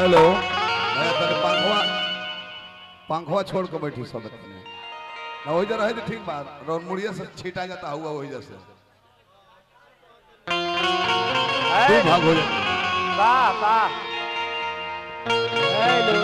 hello मैं तेरे पंखवा छोड़ के बैठी सब ना वही रहे तो ठीक बात रोन मुड़िया से छीटा जाता हुआ वही जैसे तू भाग हो जा वाह वाह हेलो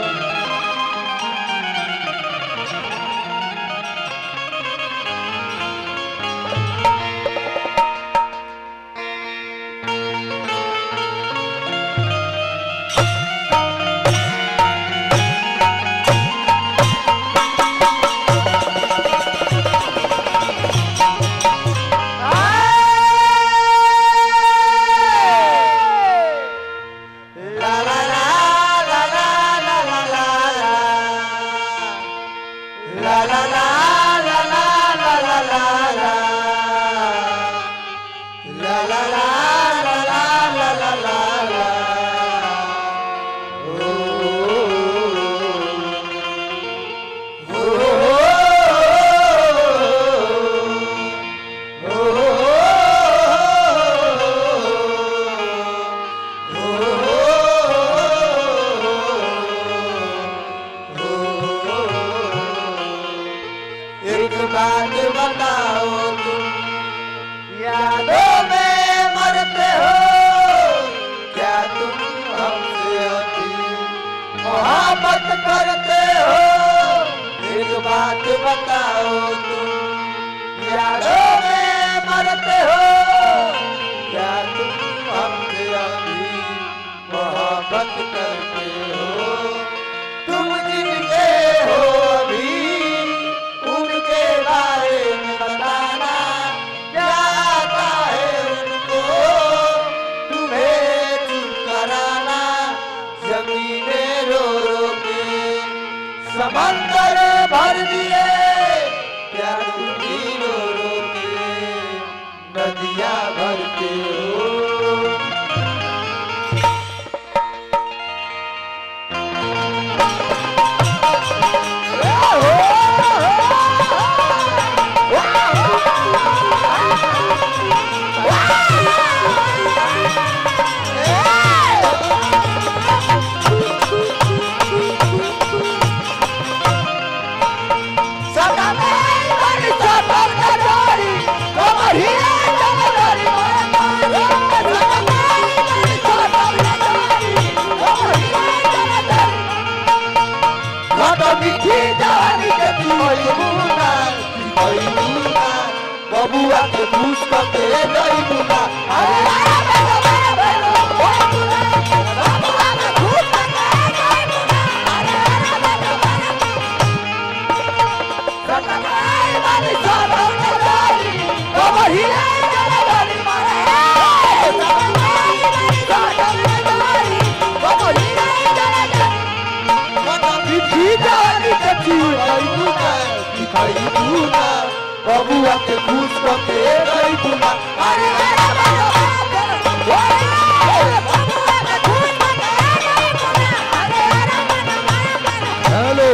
बात बताओ तुम यादों में मरते हो क्या तुम हमसे अति मोहब्बत करते हो एक बात बताओ तुम यादों में मरते हो क्या तुम हमसे अति मोहब्बत करते हो तुम जिनके हो अभी उनके बारे में बताना क्या आता है उनको तुम्हें चुप कराना जमीनें रो रो के समंदर भर दिए क्या तुम भी रो रो के नदियां भरते हो बबुआ के पूछ के गई बुला बबुआ के पूछ के गई बुला हेलो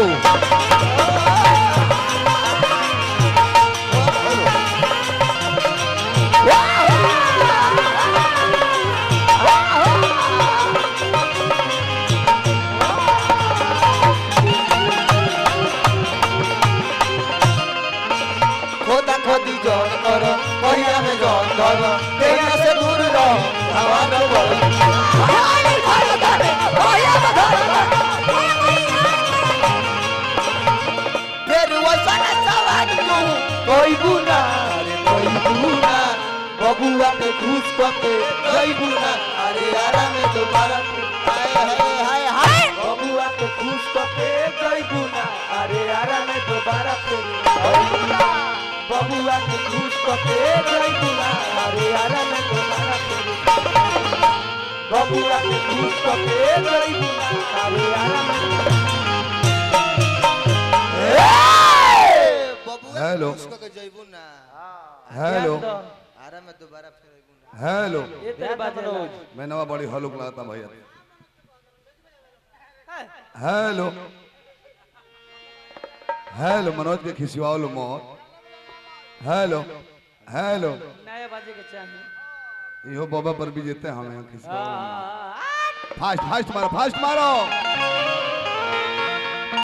खोदी जौन करो पहिया में जौन धरो तेरा से दूर रहो हवा न बोलो फिर वैसा न सवाल क्यों कोई बुना रे कोई बुना बबुआ के खुश के कोई बुना अरे यारा में दोबारा हाय हाय हाय हाय बबुआ के खुश के कोई बुना अरे यारा में दोबारा फिर बबुआ के खुश के गई बुला अरे यारा में दोबारा बबुआ के खुश के गई बुला अरे यारा में बबुआ हेलो खुश के जइबू ना हेलो आरा में दोबारा फिर आइबू ना हेलो ये तेरी बात मनोज मैं नवा बड़ी हलुक लगाता भैया हेलो हेलो मनोज के खिसिवाओ लो मोर हेलो हेलो नया बाजे के चाहिए इहो बाबा पर भी जेते हमें किसी हाँ फास्ट फास्ट मारो